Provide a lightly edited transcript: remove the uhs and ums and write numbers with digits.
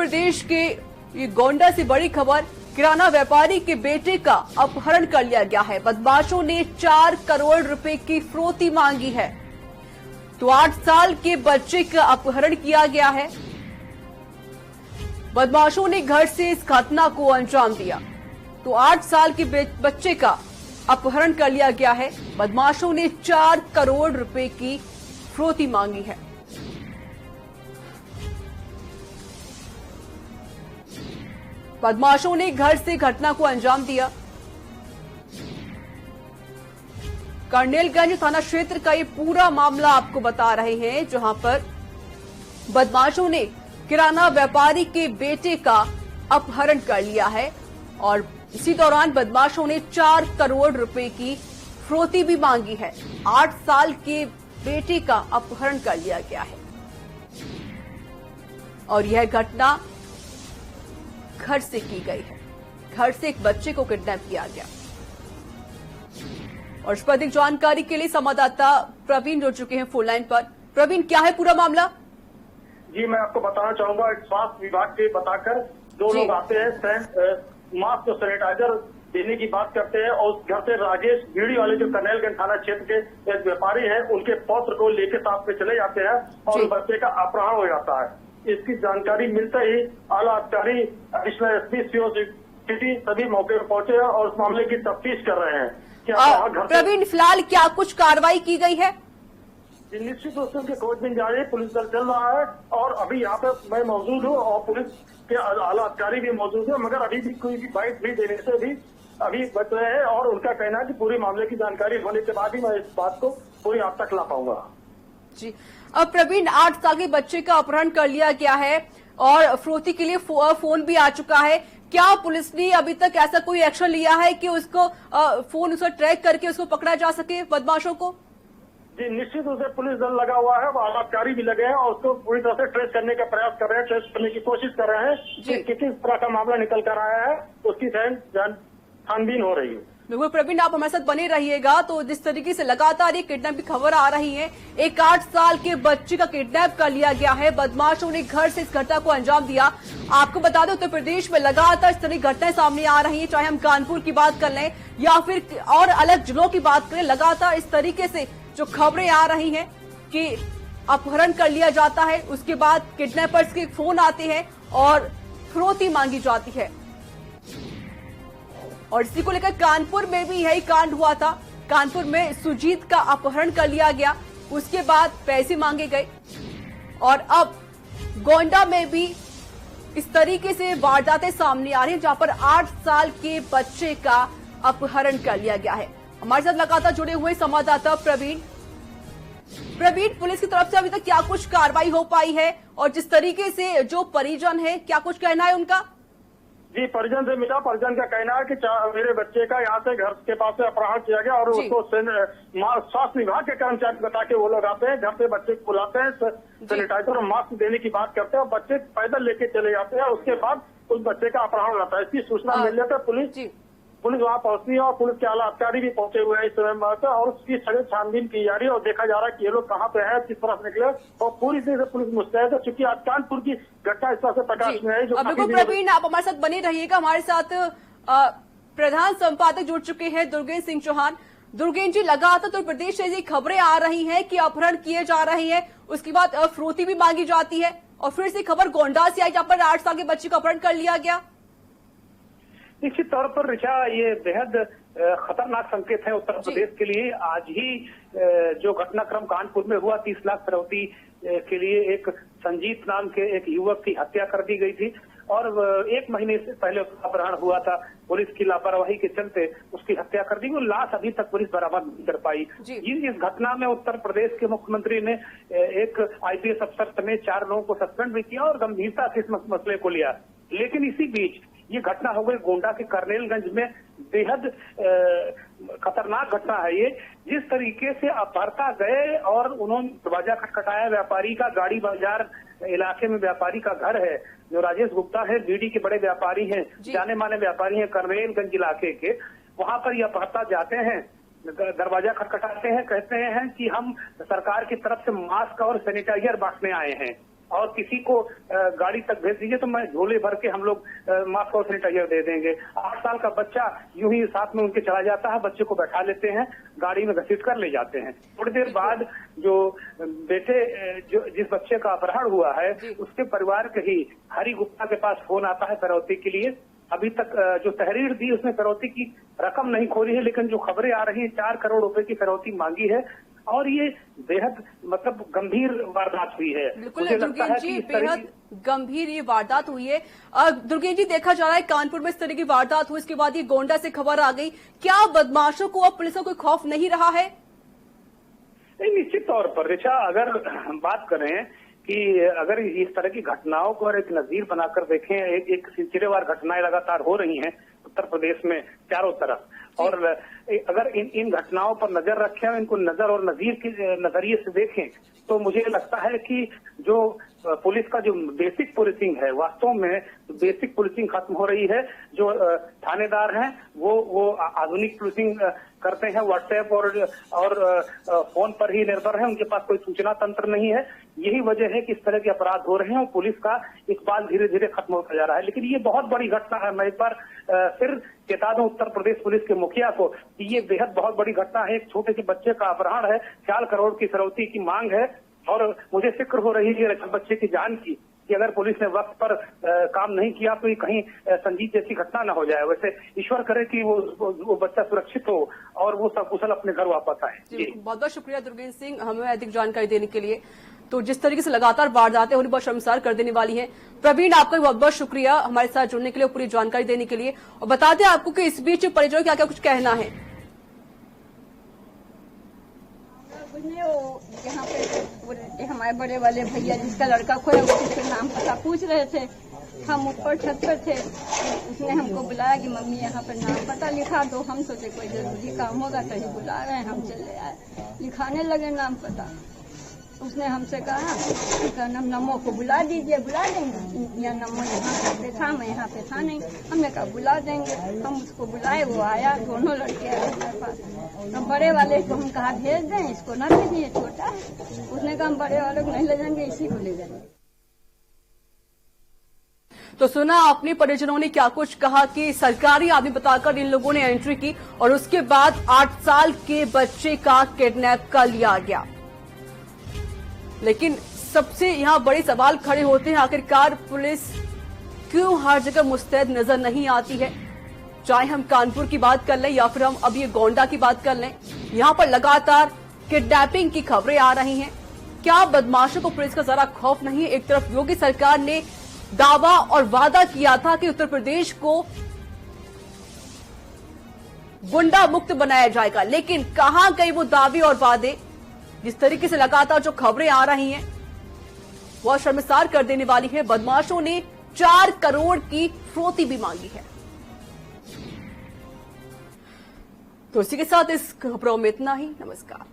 प्रदेश के ये गोंडा से बड़ी खबर, किराना व्यापारी के बेटे का अपहरण कर लिया गया है। बदमाशों ने 4 करोड़ रुपए की फिरौती मांगी है। तो 8 साल के बच्चे का अपहरण किया गया है। बदमाशों ने घर से इस घटना को अंजाम दिया। तो 8 साल के बच्चे का अपहरण कर लिया गया है। बदमाशों ने 4 करोड़ रुपए की फिरौती मांगी है। बदमाशों ने घर से घटना को अंजाम दिया। कर्नेलगंज थाना क्षेत्र का ये पूरा मामला आपको बता रहे हैं, जहां पर बदमाशों ने किराना व्यापारी के बेटे का अपहरण कर लिया है और इसी दौरान बदमाशों ने 4 करोड़ रुपए की फिरौती भी मांगी है। 8 साल के बेटे का अपहरण कर लिया गया है और यह घटना घर से की गई है। घर से एक बच्चे को किडनैप किया गया। और इस पर अधिक जानकारी के लिए संवाददाता प्रवीण जुड़ चुके हैं फोन लाइन पर। प्रवीण, क्या है पूरा मामला? जी, मैं आपको बताना चाहूंगा, स्वास्थ्य विभाग के बताकर 2 लोग आते हैं, मास्क और सैनिटाइजर देने की बात करते हैं और उस घर से राजेश बीड़ी वाले जो कर्नेलगंज थाना क्षेत्र के एक व्यापारी हैं, उनके पौत्र को लेकर साथ में चले जाते हैं और बच्चे का अपहरण हो जाता है। इसकी जानकारी मिलते ही आला अधिकारी एडिशनल एसपी सीओ सिटी सभी मौके पर पहुंचे हैं और उस मामले की तफ्तीश कर रहे हैं। प्रवीण, फिलहाल क्या कुछ कार्रवाई की गई है? निश्चित रूप से उनकी खोजबीन जारी है, पुलिस दल चल रहा है और अभी यहाँ पे मैं मौजूद हूँ और पुलिस के आला अधिकारी भी मौजूद है, मगर अभी भी कोई बाइट भी देने से भी अभी बच रहे हैं और उनका कहना है कि पूरी मामले की जानकारी होने के बाद ही मैं इस बात को पूरी आप तक ला पाऊंगा। जी, अब प्रवीण, 8 साल के बच्चे का अपहरण कर लिया गया है और फिरौती के लिए फोन भी आ चुका है। क्या पुलिस ने अभी तक ऐसा कोई एक्शन लिया है कि उसको फोन उसका ट्रैक करके उसको पकड़ा जा सके, बदमाशों को? जी, निश्चित रूप से पुलिस दल लगा हुआ है, आलाधिकारी भी लगे हैं और उसको पूरी तरह से ट्रेस करने का प्रयास कर रहे हैं, ट्रेस करने की कोशिश कर रहे हैं कि किस तरह का मामला निकल कर आया है, उसकी छानबीन हो रही है। बिल्कुल प्रवीण, आप हमारे साथ बने रहिएगा। तो जिस तरीके से लगातार ये किडनैप की खबर आ रही है, एक 8 साल के बच्चे का किडनैप कर लिया गया है। बदमाशों ने घर से इस घटना को अंजाम दिया। आपको बता दें, उत्तर प्रदेश में लगातार इस तरह की घटनाएं सामने आ रही हैं, चाहे हम कानपुर की बात कर लें या फिर और अलग जिलों की बात करें। लगातार इस तरीके से जो खबरें आ रही हैं कि अपहरण कर लिया जाता है, उसके बाद किडनैपर्स के फोन आते हैं और फिरौती मांगी जाती है। और इसी को लेकर कानपुर में भी यही कांड हुआ था। कानपुर में सुजीत का अपहरण कर लिया गया, उसके बाद पैसे मांगे गए और अब गोंडा में भी इस तरीके से वारदातें सामने आ रही हैं, जहां पर 8 साल के बच्चे का अपहरण कर लिया गया है। हमारे साथ लगातार जुड़े हुए संवाददाता प्रवीण, पुलिस की तरफ से अभी तक क्या कुछ कार्रवाई हो पाई है और जिस तरीके से जो परिजन है, क्या कुछ कहना है उनका? जी, परिजन से मिला, परिजन का कहना है कि मेरे बच्चे का यहाँ से घर के पास से अपहरण किया गया और उसको स्वास्थ्य विभाग के कर्मचारी बता के वो लोग आते हैं, घर से बच्चे को बुलाते हैं, सैनिटाइजर और मास्क देने की बात करते हैं और बच्चे पैदल लेके चले जाते हैं। उसके बाद उस बच्चे का अपहरण होता है। इसकी सूचना मिल जाता है, पुलिस वहाँ पहुंचती है और पुलिस के आला अधिकारी भी पहुंचे हुए हैं इस समय और उसकी सड़क छानबीन की जा रही है और देखा जा रहा है कि ये लोग कहाँ पे हैं, किस तरह से निकले और पूरी तरह से पुलिस मुस्तैद है, चूंकि आज कानपुर की घटना इस तरह से प्रकाश में है। बिल्कुल प्रवीण, आप हमारे साथ बने रहिएगा। हमारे साथ प्रधान संपादक जुड़ चुके हैं दुर्गेश सिंह चौहान। दुर्गेश जी, लगातार उत्तर प्रदेश से ऐसी खबरें आ रही हैं कि अपहरण किए जा रहे हैं, उसके बाद फिरौती भी मांगी जाती है और फिर से खबर गोंडा से आई जहां पर 8 साल के बच्चे का अपहरण कर लिया गया। निश्चित तौर पर ऋचा, ये बेहद खतरनाक संकेत है उत्तर प्रदेश के लिए। आज ही जो घटनाक्रम कानपुर में हुआ, 30 लाख फिरौती के लिए एक संजीत नाम के एक युवक की हत्या कर दी गई थी और 1 महीने से पहले उसका अपहरण हुआ था। पुलिस की लापरवाही के चलते उसकी हत्या कर दी गई। लाश अभी तक पुलिस बरामद नहीं कर पाई। इस घटना में उत्तर प्रदेश के मुख्यमंत्री ने एक IPS अफसर समेत 4 लोगों को सस्पेंड भी किया और गंभीरता से इस मसले को लिया। लेकिन इसी बीच ये घटना हो गई गोंडा के कर्नेलगंज में। बेहद खतरनाक घटना है ये। जिस तरीके से अपहर्ता गए और उन्होंने दरवाजा खटखटाया व्यापारी का, गाड़ी बाजार इलाके में व्यापारी का घर है, जो राजेश गुप्ता है, बीड़ी के बड़े व्यापारी हैं, जाने माने व्यापारी हैं कर्नेलगंज इलाके के। वहां पर ये अपहर्ता जाते हैं, दरवाजा खटखटाते हैं, कहते हैं कि हम सरकार की तरफ से मास्क और सैनिटाइजर बांटने आए हैं और किसी को गाड़ी तक भेज दीजिए तो मैं झोले भर के हम लोग मास्क और सैनिटाइजर दे देंगे। 8 साल का बच्चा यूं ही साथ में उनके चला जाता है, बच्चे को बैठा लेते हैं, गाड़ी में घसीट कर ले जाते हैं। थोड़ी देर बाद जो जिस बच्चे का अपहरण हुआ है उसके परिवार के ही हरि गुप्ता के पास फोन आता है फिरौती के लिए। अभी तक जो तहरीर दी उसमें फिरौती की रकम नहीं खोली है, लेकिन जो खबरें आ रही हैं 4 करोड़ रुपए की फिरौती मांगी है और ये बेहद मतलब गंभीर वारदात हुई है। बिल्कुल दुर्गेश जी, बेहद गंभीर ये वारदात हुई है। दुर्गेश जी, देखा जा रहा है कानपुर में इस तरह की वारदात हुई, इसके बाद ये गोंडा से खबर आ गई। क्या बदमाशों को अब पुलिस को कोई खौफ नहीं रहा है? निश्चित तौर पर ऋचा, अगर बात करें कि अगर इस तरह की घटनाओं को एक नजीर बनाकर देखें, एक सिलसिलेवार घटनाएं लगातार हो रही हैं उत्तर प्रदेश में चारों तरफ, और अगर इन घटनाओं पर नजर रखें, इनको नजर और नजीर के नजरिए से देखें, तो मुझे लगता है कि जो पुलिस का जो बेसिक पुलिसिंग है, वास्तव में बेसिक पुलिसिंग खत्म हो रही है। जो थानेदार हैं वो आधुनिक पुलिसिंग करते हैं, व्हाट्सएप और फोन पर ही निर्भर है, उनके पास कोई सूचना तंत्र नहीं है। यही वजह है कि इस तरह के अपराध हो रहे हैं और पुलिस का इकबाल धीरे धीरे खत्म होता जा रहा है। लेकिन ये बहुत बड़ी घटना है। मैं एक बार फिर चेता दूं उत्तर प्रदेश पुलिस के मुखिया को कि ये बेहद बहुत बड़ी घटना है। एक छोटे से बच्चे का अपहरण है, 4 करोड़ की फिरौती की मांग है और मुझे फिक्र हो रही है बच्चे की जान की कि अगर पुलिस ने वक्त पर काम नहीं किया तो ये कहीं संजीव जैसी घटना न हो जाए। वैसे ईश्वर करे कि वो बच्चा सुरक्षित हो और वो सकुशल अपने घर वापस आए। बहुत बहुत शुक्रिया दुर्गेश सिंह हमें अधिक जानकारी देने के लिए। तो जिस तरीके से लगातार वारदातें होनी बहुत शर्मसार कर देने वाली हैं। प्रवीण, आपका बहुत बहुत शुक्रिया हमारे साथ जुड़ने के लिए, पूरी जानकारी देने के लिए। और बता दें आपको कि इस बीच परिजनों क्या क्या कुछ कहना है। यहाँ पे हमारे बड़े वाले भैया जिसका लड़का खोया वो उसके नाम पता पूछ रहे थे। हम ऊपर छत पर थे, उसने हमको बुलाया कि मम्मी यहाँ पर नाम पता लिखा दो। हम सोचे कोई जरूरी काम होगा तभी बुला रहे हैं, हम चले आए। लिखाने लगे नाम पता। उसने हमसे कहा कि नमो को बुला दीजिए, बुला देंगे। या नमो यहाँ पे था, मैं यहाँ पे था नहीं। हमने कहा बुला देंगे। हम उसको बुलाए, वो आया, दोनों लड़के आए हमारे पास। हम बड़े वाले को हम कहा भेज दें, इसको ना भेजिए, छोटा है। उसने कहा हम बड़े वाले को नहीं ले जाएंगे, इसी को ले जाएंगे। तो सुना आपने परिजनों ने क्या कुछ कहा कि सरकारी आदमी बताकर इन लोगों ने एंट्री की और उसके बाद 8 साल के बच्चे का किडनैप कर लिया गया। लेकिन सबसे यहां बड़े सवाल खड़े होते हैं, आखिरकार पुलिस क्यों हर जगह मुस्तैद नजर नहीं आती है? चाहे हम कानपुर की बात कर लें या फिर हम अब ये गोंडा की बात कर लें, यहां पर लगातार किडनैपिंग की खबरें आ रही हैं। क्या बदमाशों को पुलिस का जरा खौफ नहीं है? एक तरफ योगी सरकार ने दावा और वादा किया था कि उत्तर प्रदेश को गुंडा मुक्त बनाया जाएगा, लेकिन कहां गए वो दावे और वादे? जिस तरीके से लगातार जो खबरें आ रही हैं वह शर्मसार कर देने वाली है। बदमाशों ने 4 करोड़ की फिरौती भी मांगी है। तो इसी के साथ इस खबरों में इतना ही। नमस्कार।